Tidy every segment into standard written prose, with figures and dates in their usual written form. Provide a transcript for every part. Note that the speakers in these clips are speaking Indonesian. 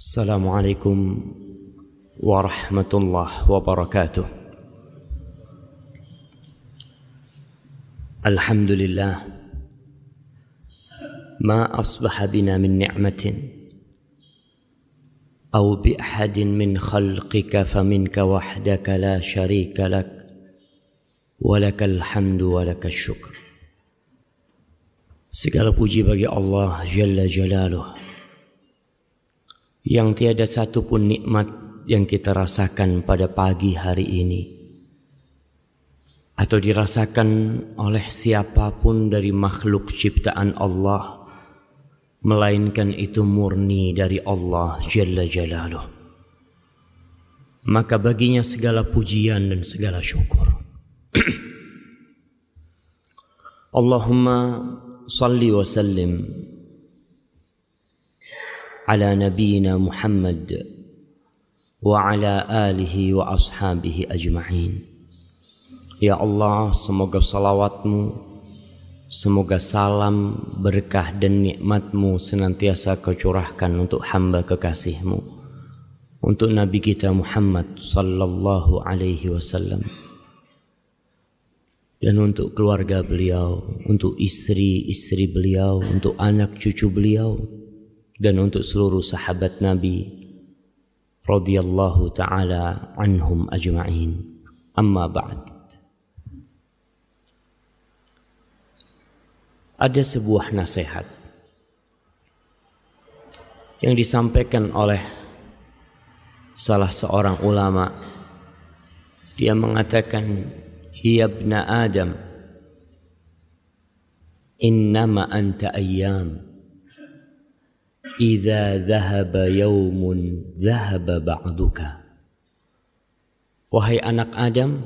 Assalamualaikum warahmatullahi wabarakatuh. Alhamdulillah ma asbaha bina min ni'matin aw bi ahadin min khalqika faminka wahdaka la syarika lak walakal hamdu walakal syukr. Segala puji bagi Allah Jalla Jalaluh, yang tiada satu pun nikmat yang kita rasakan pada pagi hari ini atau dirasakan oleh siapapun dari makhluk ciptaan Allah, melainkan itu murni dari Allah Jalla Jalaluh. Maka baginya segala pujian dan segala syukur. Allahumma salli wa sallim ala nabiyyina Muhammad wa ala alihi wa ashabihi ajma'in. Ya Allah, semoga salawatmu, semoga salam, berkah dan nikmatmu senantiasa kau curahkan untuk hamba kekasihmu, untuk Nabi kita Muhammad sallallahu alaihi wasallam, dan untuk keluarga beliau, untuk istri-istri beliau, untuk anak cucu beliau, dan untuk seluruh sahabat Nabi radhiyallahu ta'ala anhum ajma'in. Amma ba'd. Ada sebuah nasihat yang disampaikan oleh salah seorang ulama. Dia mengatakan, ya ibna Adam, innama anta ayyam, idza dhahaba yaumun dhahaba ba'duka. Wahai anak Adam,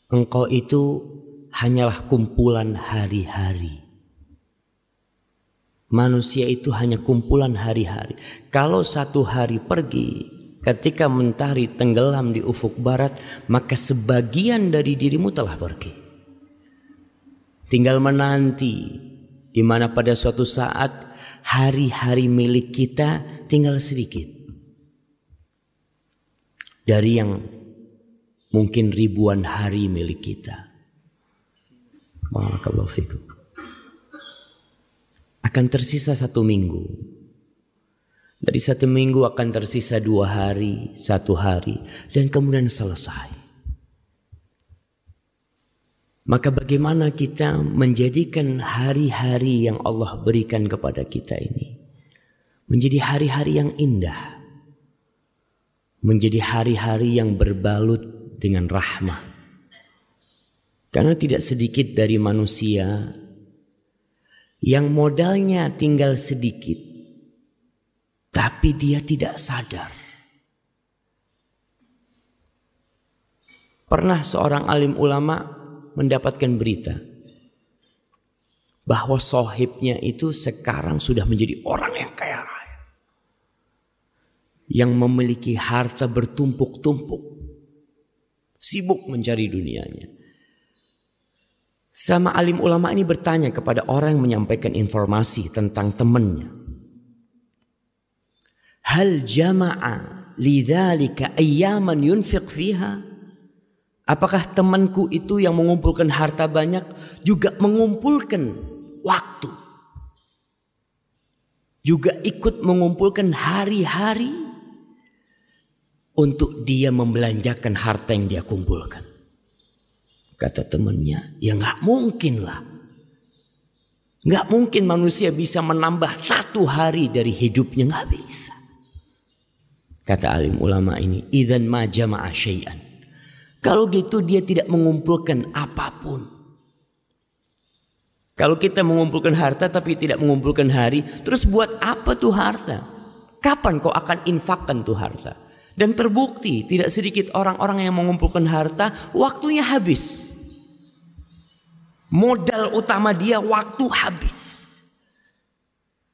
engkau itu hanyalah kumpulan hari-hari. Manusia itu hanya kumpulan hari-hari. Kalau satu hari pergi, ketika mentari tenggelam di ufuk barat, maka sebagian dari dirimu telah pergi. Tinggal menanti, di mana pada suatu saat hari-hari milik kita tinggal sedikit. Dari yang mungkin ribuan hari milik kita. Barakallahu fikum. Akan tersisa 1 minggu. Dari 1 minggu akan tersisa 2 hari, 1 hari, dan kemudian selesai. Maka bagaimana kita menjadikan hari-hari yang Allah berikan kepada kita ini menjadi hari-hari yang indah, menjadi hari-hari yang berbalut dengan rahmah. Karena tidak sedikit dari manusia yang modalnya tinggal sedikit, tapi dia tidak sadar. Pernah seorang alim ulama mendapatkan berita bahwa sohibnya itu sekarang sudah menjadi orang yang kaya raya, yang memiliki harta bertumpuk-tumpuk, sibuk mencari dunianya. Sama alim ulama ini bertanya kepada orang yang menyampaikan informasi tentang temannya, hal jama'a lidzalika ayyaman yunfiq fiha? Apakah temanku itu yang mengumpulkan harta banyak juga mengumpulkan waktu, juga ikut mengumpulkan hari-hari untuk dia membelanjakan harta yang dia kumpulkan? Kata temannya, ya gak mungkin lah. Gak mungkin manusia bisa menambah 1 hari dari hidupnya, gak bisa. Kata alim ulama ini, idzan ma jama'a syai'an. Kalau gitu dia tidak mengumpulkan apapun. Kalau kita mengumpulkan harta tapi tidak mengumpulkan hari, terus buat apa tuh harta? Kapan kau akan infakkan tuh harta? Dan terbukti tidak sedikit orang-orang yang mengumpulkan harta, waktunya habis. Modal utama dia waktu habis.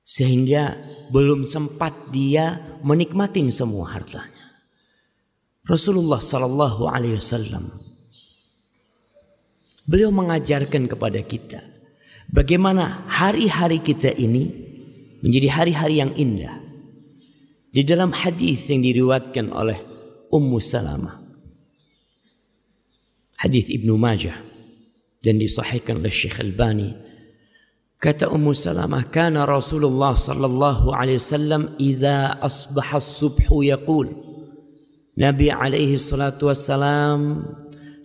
Sehingga belum sempat dia menikmati semua hartanya. Rasulullah sallallahu alaihi wasallam, beliau mengajarkan kepada kita bagaimana hari-hari kita ini menjadi hari-hari yang indah. Di dalam hadis yang diriwayatkan oleh Ummu Salamah, hadis Ibnu Majah dan disahihkan oleh Syekh Albani, kata Ummu Salamah, kana Rasulullah sallallahu alaihi wasallam idza asbaha as-subhu yaqul, Nabi alaihi salatu wassalam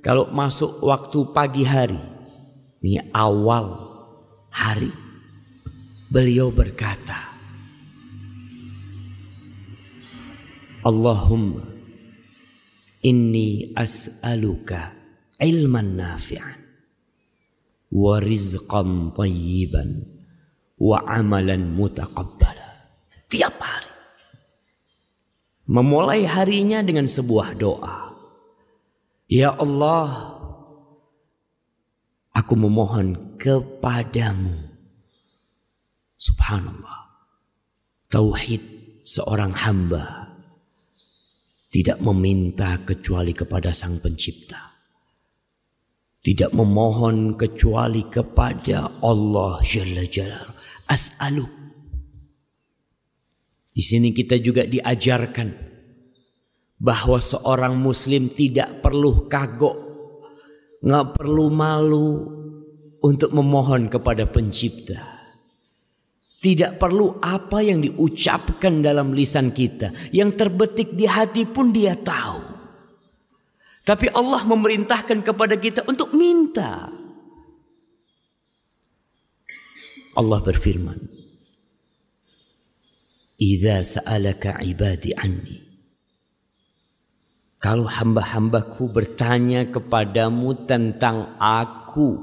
kalau masuk waktu pagi hari, ini awal hari, beliau berkata, Allahumma inni as'aluka ilman nafi'an wa rizqan tayyiban wa amalan mutaqabbala. Tiap hari memulai harinya dengan sebuah doa. Ya Allah, aku memohon kepadamu. Subhanallah. Tauhid seorang hamba tidak meminta kecuali kepada Sang Pencipta. Tidak memohon kecuali kepada Allah Jalla Jalaluhu. As'aluk. Di sini kita juga diajarkan bahwa seorang muslim tidak perlu kagok, nggak perlu malu untuk memohon kepada Pencipta. Tidak perlu apa yang diucapkan dalam lisan kita, yang terbetik di hati pun Dia tahu. Tapi Allah memerintahkan kepada kita untuk minta. Allah berfirman, "Idza sa'alaka 'ibadi 'anni." Kalau hamba-hambaku bertanya kepadamu tentang aku,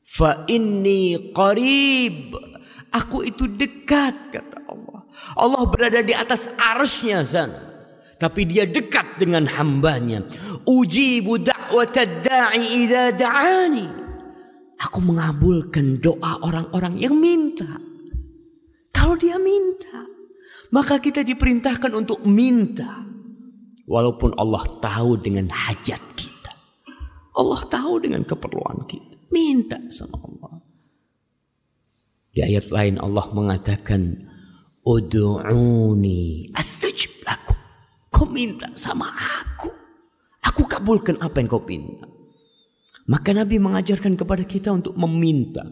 fa inni qarib. Aku itu dekat, kata Allah. Allah berada di atas arsy-Nya sana, tapi Dia dekat dengan hambanya. Ujibu da'watad da'i idza da'ani. Aku mengabulkan doa orang-orang yang minta. Kalau dia minta, maka kita diperintahkan untuk minta. Walaupun Allah tahu dengan hajat kita, Allah tahu dengan keperluan kita, minta sama Allah. Di ayat lain Allah mengatakan, Ud'uni astajib lakum. Kau minta sama aku kabulkan apa yang kau minta. Maka Nabi mengajarkan kepada kita untuk meminta,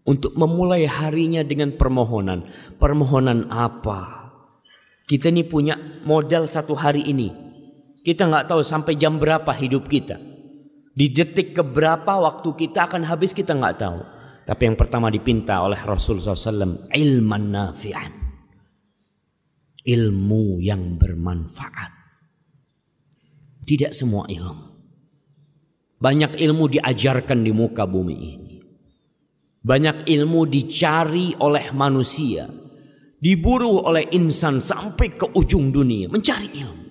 untuk memulai harinya dengan permohonan. Permohonan apa? Kita ini punya modal satu hari ini. Kita nggak tahu sampai jam berapa hidup kita. Di detik keberapa waktu kita akan habis kita nggak tahu. Tapi yang pertama dipinta oleh Rasulullah SAW, ilman nafi'an. Ilmu yang bermanfaat. Tidak semua ilmu. Banyak ilmu diajarkan di muka bumi ini. Banyak ilmu dicari oleh manusia. Diburu oleh insan sampai ke ujung dunia mencari ilmu.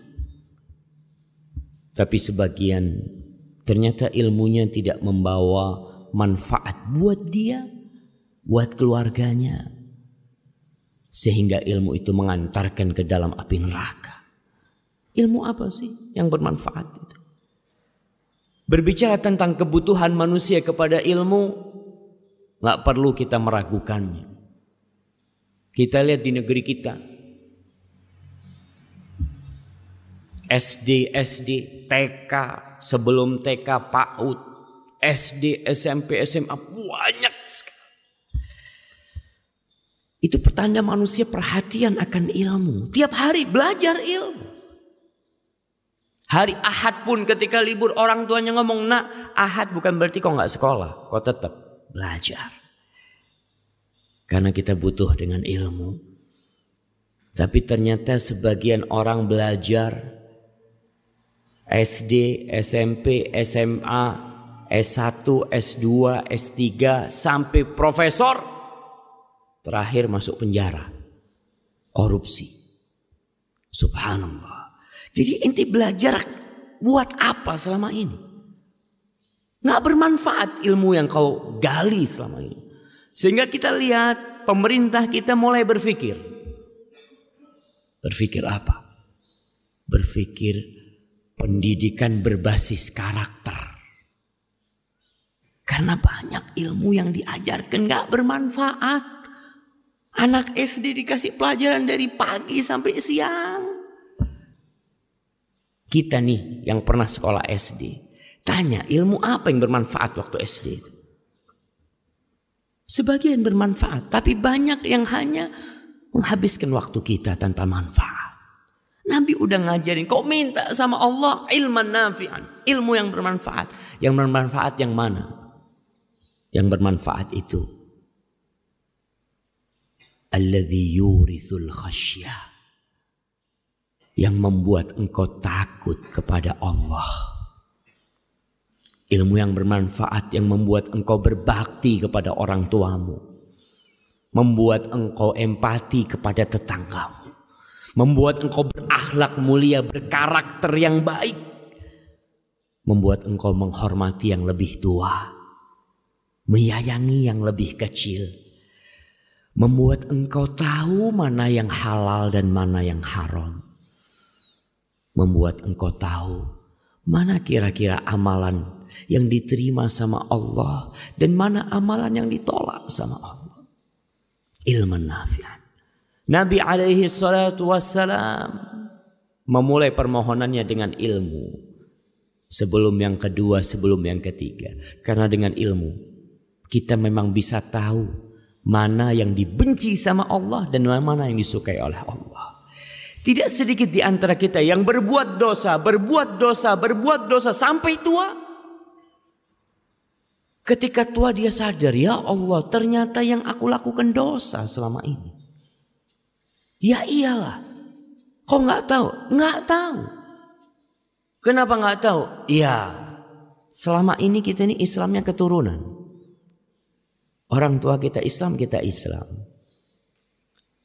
Tapi sebagian ternyata ilmunya tidak membawa manfaat buat dia, buat keluarganya. Sehingga ilmu itu mengantarkan ke dalam api neraka. Ilmu apa sih yang bermanfaat itu? Berbicara tentang kebutuhan manusia kepada ilmu, gak perlu kita meragukannya. Kita lihat di negeri kita, SD, TK, sebelum TK PAUD, SD, SMP, SMA, banyak sekali. Itu pertanda manusia perhatian akan ilmu. Tiap hari belajar ilmu. Hari Ahad pun ketika libur orang tuanya ngomong, nak, Ahad bukan berarti kau gak sekolah, kau tetap belajar. Karena kita butuh dengan ilmu. Tapi ternyata sebagian orang belajar SD, SMP, SMA, S1, S2, S3 sampai profesor. Terakhir masuk penjara. Korupsi. Subhanallah. Jadi inti belajar buat apa selama ini? Nggak bermanfaat ilmu yang kau gali selama ini. Sehingga kita lihat pemerintah kita mulai berpikir. Berpikir apa? Berpikir pendidikan berbasis karakter. Karena banyak ilmu yang diajarkan gak bermanfaat. Anak SD dikasih pelajaran dari pagi sampai siang. Kita nih yang pernah sekolah SD, tanya ilmu apa yang bermanfaat waktu SD itu? Sebagian bermanfaat, tapi banyak yang hanya menghabiskan waktu kita tanpa manfaat. Nabi udah ngajarin, kau minta sama Allah ilman nafi'an, ilmu yang bermanfaat. Yang bermanfaat yang mana? Yang bermanfaat itu alladzi yurithul khasyah, yang membuat engkau takut kepada Allah. Ilmu yang bermanfaat yang membuat engkau berbakti kepada orang tuamu, membuat engkau empati kepada tetanggamu, membuat engkau berakhlak mulia, berkarakter yang baik, membuat engkau menghormati yang lebih tua, menyayangi yang lebih kecil, membuat engkau tahu mana yang halal dan mana yang haram, membuat engkau tahu mana kira-kira amalan yang diterima sama Allah dan mana amalan yang ditolak sama Allah. Ilmu nafi'an. Nabi alaihi salatu wassalam memulai permohonannya dengan ilmu. Sebelum yang kedua, sebelum yang ketiga. Karena dengan ilmu kita memang bisa tahu mana yang dibenci sama Allah dan mana yang disukai oleh Allah. Tidak sedikit di antara kita yang berbuat dosa sampai tua. Ketika tua dia sadar, ya Allah ternyata yang aku lakukan dosa selama ini. Ya iyalah. Kok nggak tahu? Nggak tahu. Kenapa nggak tahu? Ya, selama ini kita ini Islamnya keturunan. Orang tua kita Islam, kita Islam.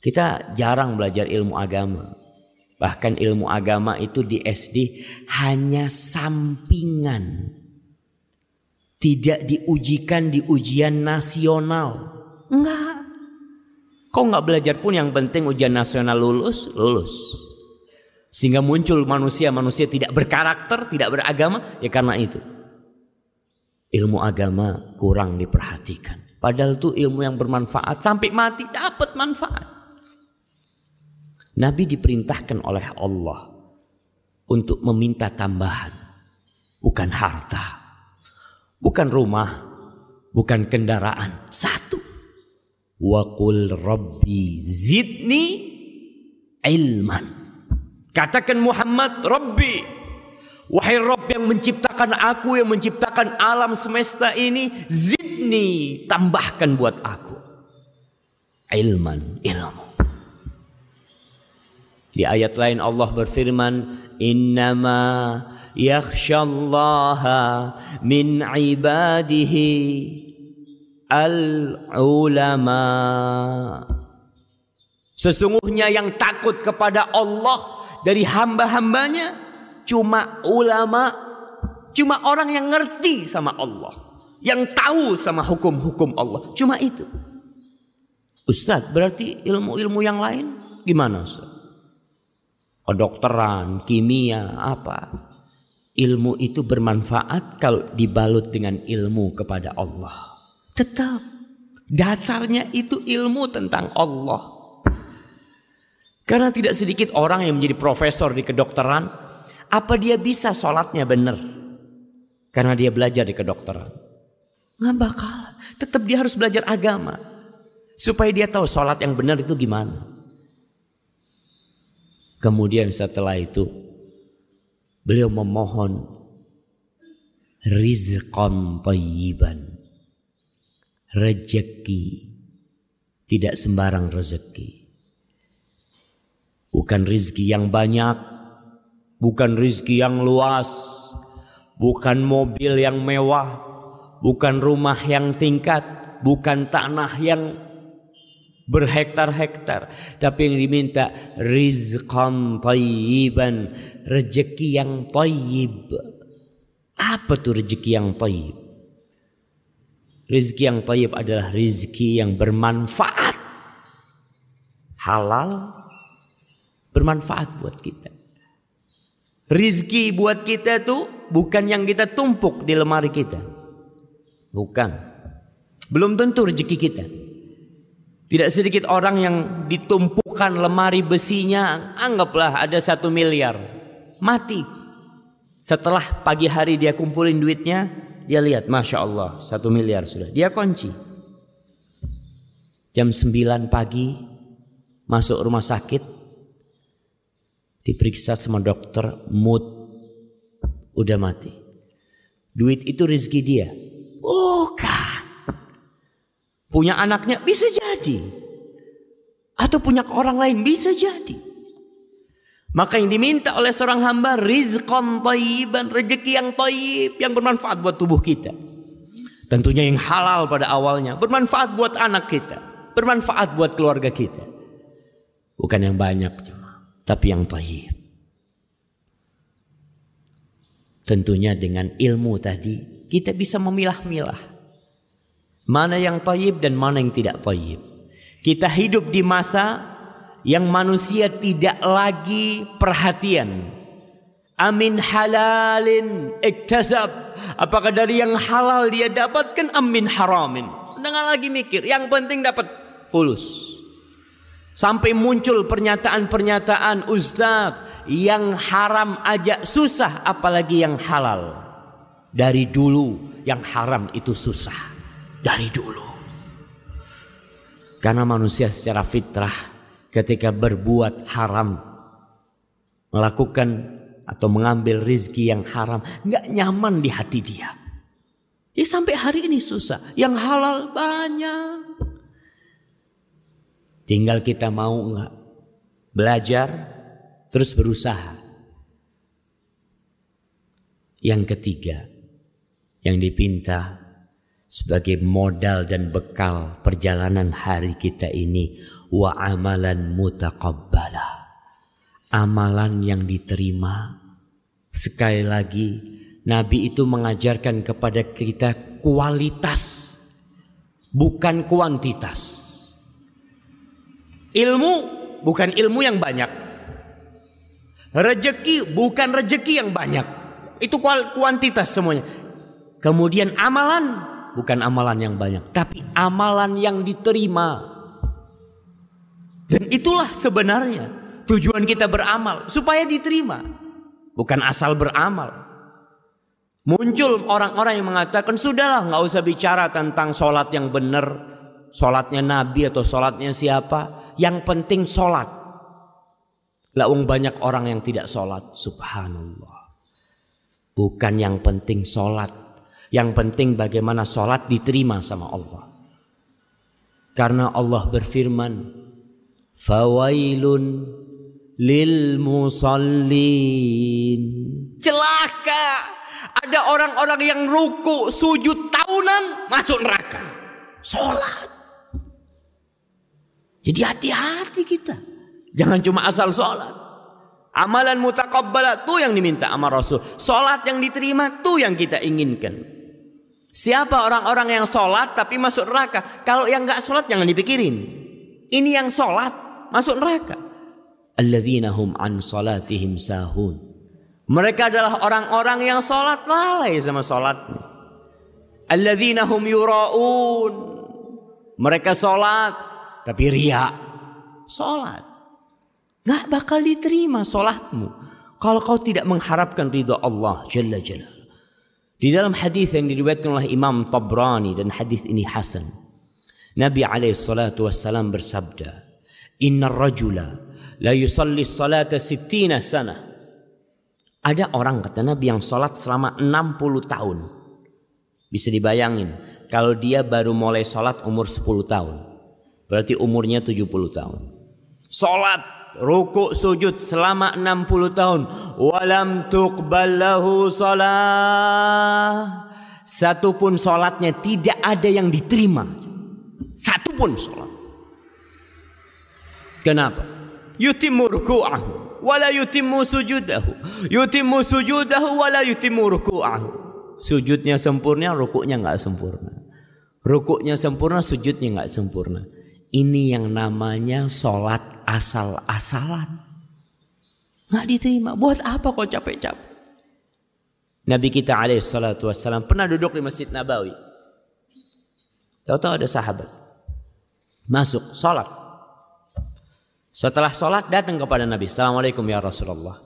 Kita jarang belajar ilmu agama. Bahkan ilmu agama itu di SD hanya sampingan. Tidak diujikan di ujian nasional. Enggak. Kau nggak belajar pun yang penting ujian nasional lulus. Sehingga muncul manusia tidak berkarakter, tidak beragama. Ya karena itu. Ilmu agama kurang diperhatikan. Padahal itu ilmu yang bermanfaat. Sampai mati dapat manfaat. Nabi diperintahkan oleh Allah untuk meminta tambahan. Bukan harta. Bukan rumah. Bukan kendaraan. Satu. Wa qul rabbi zidni ilman. Katakan Muhammad, Rabbi. Wahai Rabb yang menciptakan aku, yang menciptakan alam semesta ini. Zidni. Tambahkan buat aku. Ilman. Ilmu. Di ayat lain Allah berfirman, innama yakhshallaha min ibadihi al-ulama. Sesungguhnya yang takut kepada Allah dari hamba-hambanya cuma ulama, cuma orang yang ngerti sama Allah, yang tahu sama hukum-hukum Allah, cuma itu. Ustaz, berarti ilmu-ilmu yang lain gimana Ustaz? Kedokteran, kimia, apa? Ilmu itu bermanfaat kalau dibalut dengan ilmu kepada Allah. Tetap dasarnya itu ilmu tentang Allah. Karena tidak sedikit orang yang menjadi profesor di kedokteran, apa dia bisa sholatnya benar? Karena dia belajar di kedokteran. Nggak bakal. Tetap dia harus belajar agama supaya dia tahu sholat yang benar itu gimana. Kemudian setelah itu beliau memohon rizqan thayyiban, rezeki, tidak sembarang rezeki. Bukan rezeki yang banyak, bukan rezeki yang luas, bukan mobil yang mewah, bukan rumah yang tingkat, bukan tanah yang berhektar-hektar, tapi yang diminta rizqan thayyiban, rezeki yang thayyib. Apa tuh rezeki yang thayyib? Rezeki yang thayyib adalah rezeki yang bermanfaat, halal, bermanfaat buat kita. Rezeki buat kita tuh bukan yang kita tumpuk di lemari kita, bukan. Belum tentu rezeki kita. Tidak sedikit orang yang ditumpukan lemari besinya, anggaplah ada 1 miliar, mati. Setelah pagi hari dia kumpulin duitnya, dia lihat, Masya Allah 1 miliar sudah, dia kunci. Jam 9 pagi masuk rumah sakit, diperiksa sama dokter, mood, udah mati. Duit itu rezeki dia? Bukan. Punya anaknya bisa jadi, atau punya orang lain bisa jadi. Maka yang diminta oleh seorang hamba, rizqan thayyiban, rezeki yang thayyib, yang bermanfaat buat tubuh kita. Tentunya yang halal pada awalnya, bermanfaat buat anak kita, bermanfaat buat keluarga kita. Bukan yang banyak cuma, tapi yang thayyib. Tentunya dengan ilmu tadi kita bisa memilah-milah mana yang thayyib dan mana yang tidak thayyib. Kita hidup di masa yang manusia tidak lagi perhatian. Amin halalin iktasab, apakah dari yang halal dia dapatkan, amin haramin. Jangan lagi mikir, yang penting dapat fulus. Sampai muncul pernyataan-pernyataan ustaz, yang haram aja susah, apalagi yang halal. Dari dulu yang haram itu susah, dari dulu. Karena manusia secara fitrah ketika berbuat haram, melakukan atau mengambil rizki yang haram, nggak nyaman di hati dia. Ya sampai hari ini susah. Yang halal banyak. Tinggal kita mau nggak belajar, terus berusaha. Yang ketiga, yang dipinta sebagai modal dan bekal perjalanan hari kita ini, wa amalan mutaqabbala, amalan yang diterima. Sekali lagi, Nabi itu mengajarkan kepada kita kualitas, bukan kuantitas. Ilmu bukan ilmu yang banyak, rezeki bukan rezeki yang banyak, itu kuantitas semuanya. Kemudian amalan bukan amalan yang banyak, tapi amalan yang diterima. Dan itulah sebenarnya tujuan kita beramal, supaya diterima, bukan asal beramal. Muncul orang-orang yang mengatakan, sudahlah nggak usah bicara tentang sholat yang benar, sholatnya Nabi atau sholatnya siapa, yang penting sholat. Laung banyak orang yang tidak sholat, subhanallah. Bukan yang penting sholat, yang penting bagaimana sholat diterima sama Allah. Karena Allah berfirman, fawailun lil musallin, celaka ada orang-orang yang ruku sujud tahunan masuk neraka. Sholat. Jadi hati-hati kita, jangan cuma asal sholat. Amalan mutaqabbalah itu yang diminta sama Rasul. Sholat yang diterima itu yang kita inginkan. Siapa orang-orang yang sholat tapi masuk neraka? Kalau yang gak sholat jangan dipikirin. Ini yang sholat masuk neraka. Alladzina hum an salatihim sahun. Mereka adalah orang-orang yang sholat lalai sama sholatnya. Alladzina hum yura'un. Mereka sholat tapi riya. Sholat gak bakal diterima sholatmu kalau kau tidak mengharapkan ridha Allah Jalla Jalla. Di dalam hadis yang diriwayatkan oleh Imam Tabrani, dan hadis ini hasan, Nabi SAW bersabda, Inna rajula la yusalli salata 60 sana. Ada orang, kata Nabi, yang sholat selama 60 tahun. Bisa dibayangin, kalau dia baru mulai sholat umur 10 tahun, berarti umurnya 70 tahun. Sholat, ruku, sujud selama 60 tahun. Walam tuqbal lahu shalah. Satupun sholatnya tidak ada yang diterima. Satupun sholat. Kenapa? Yutimmu ruku'ahu wala yutimmu sujudahu. Yutimmu sujudahu wala yutimmu ruku'ahu. Sujudnya sempurna, rukuknya enggak sempurna. Rukuknya sempurna, sujudnya enggak sempurna. Ini yang namanya sholat asal-asalan. Enggak diterima. Buat apa kau capek-capek? Nabi kita SAW pernah duduk di Masjid Nabawi. Tahu-tahu ada sahabat Masuk sholat. Setelah sholat datang kepada Nabi. Assalamualaikum ya Rasulullah.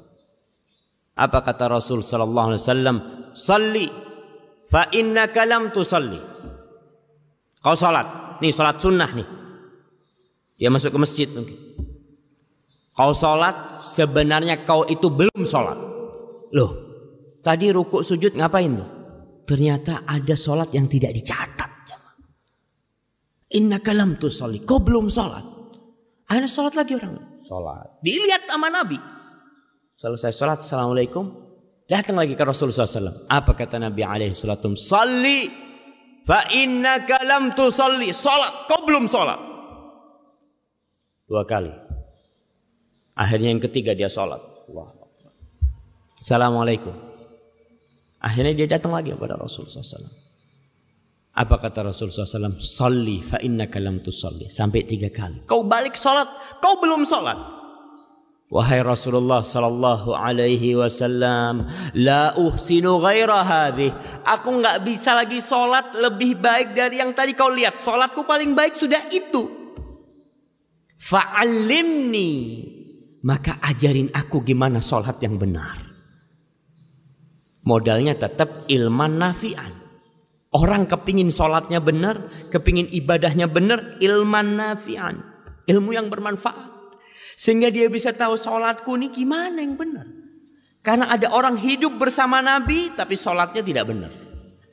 Apa kata Rasul sallallahu alaihi wasallam? Salli fa innaka lam tusalli. Kau sholat. Nih sholat sunnah nih. Dia masuk ke masjid mungkin. Kau sholat, sebenarnya kau itu belum sholat. Loh, tadi rukuk sujud ngapain tuh? Ternyata ada sholat yang tidak dicatat. Innaka lam tusalli. Kau belum sholat. Akhirnya sholat lagi orang. Sholat. Dilihat sama Nabi. Selesai sholat, assalamualaikum. Datang lagi ke Rasulullah SAW. Apa kata Nabi SAW? Salli fa innaka lam tusalli. Sholat. Kau belum sholat. 2 kali. Akhirnya yang ketiga dia sholat. Assalamualaikum. Akhirnya dia datang lagi kepada Rasulullah SAW. Apa kata Rasulullah SAW? Salli fa innaka lam tusalli. Sampai 3 kali. Kau balik sholat, kau belum sholat. Wahai Rasulullah sallallahu alaihi wasallam, la uhsinu ghaira hadhi. Aku enggak bisa lagi sholat lebih baik dari yang tadi kau lihat. Sholatku paling baik sudah itu. Fa'allimni. Maka ajarin aku gimana sholat yang benar. Modalnya tetap ilman nafi'an. Orang kepingin sholatnya benar, kepingin ibadahnya benar, ilman nafi'an. Ilmu yang bermanfaat. Sehingga dia bisa tahu sholatku ini gimana yang benar. Karena ada orang hidup bersama Nabi tapi sholatnya tidak benar.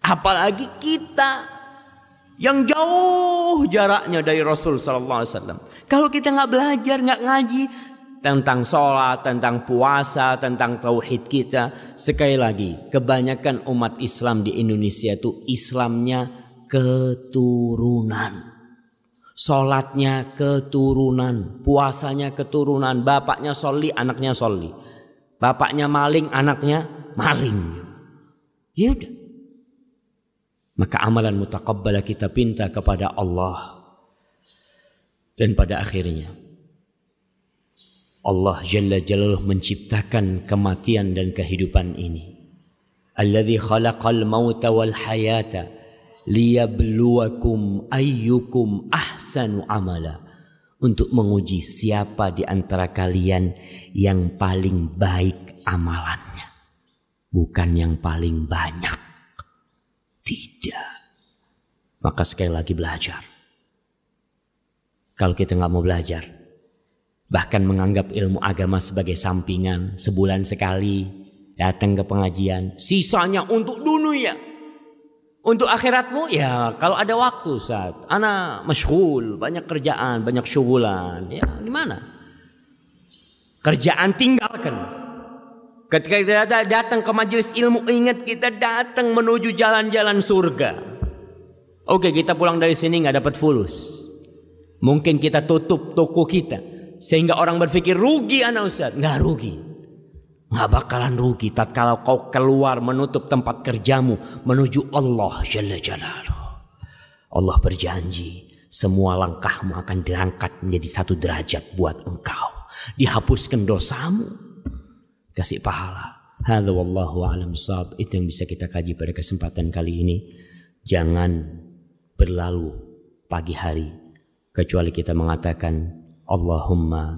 Apalagi kita yang jauh jaraknya dari Rasul sallallahu alaihi wasallam. Kalau kita nggak belajar, nggak ngaji tentang sholat, tentang puasa, tentang tauhid kita. Sekali lagi, kebanyakan umat Islam di Indonesia itu Islamnya keturunan. Sholatnya keturunan, puasanya keturunan. Bapaknya sholli, anaknya sholli. Bapaknya maling, anaknya maling. Ya udah. Maka amalan mutaqabbala kita pinta kepada Allah. Dan pada akhirnya Allah Jalla Jalaluhu menciptakan kematian dan kehidupan ini. Alladzi khalaqal mauta wal hayata liyabluwakum ayyukum ahsanu amala. Untuk menguji siapa di antara kalian yang paling baik amalannya. Bukan yang paling banyak. Tidak. Maka sekali lagi belajar. Kalau kita nggak mau belajar, bahkan menganggap ilmu agama sebagai sampingan, sebulan sekali datang ke pengajian, sisanya untuk dunia, untuk akhiratmu ya kalau ada waktu saat ana masyghul, banyak kerjaan, banyak syugulan, ya gimana? Kerjaan tinggalkan. Ketika kita datang ke majelis ilmu, ingat kita datang menuju jalan-jalan surga. Oke, kita pulang dari sini nggak dapat fulus. Mungkin kita tutup toko kita sehingga orang berpikir rugi anak Ustaz. Nggak rugi, nggak bakalan rugi. Tatkala kau keluar menutup tempat kerjamu menuju Allah Jalla Jalaluhu. Allah berjanji semua langkahmu akan diangkat menjadi 1 derajat buat engkau. Dihapuskan dosamu, kasih pahala. Hadza wallahu a'lam bissawab. Itu yang bisa kita kaji pada kesempatan kali ini. Jangan berlalu pagi hari kecuali kita mengatakan Allahumma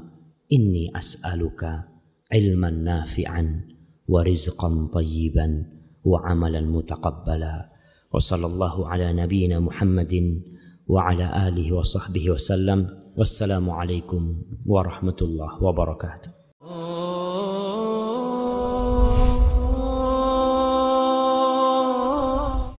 inni as'aluka ilman nafi'an wa rizqan tayyiban wa amalan mutaqabbala. Wa sallallahu ala nabiyyina Muhammadin wa ala alihi wa sahbihi wa sallam. Wassalamu alaikum warahmatullahi wabarakatuh.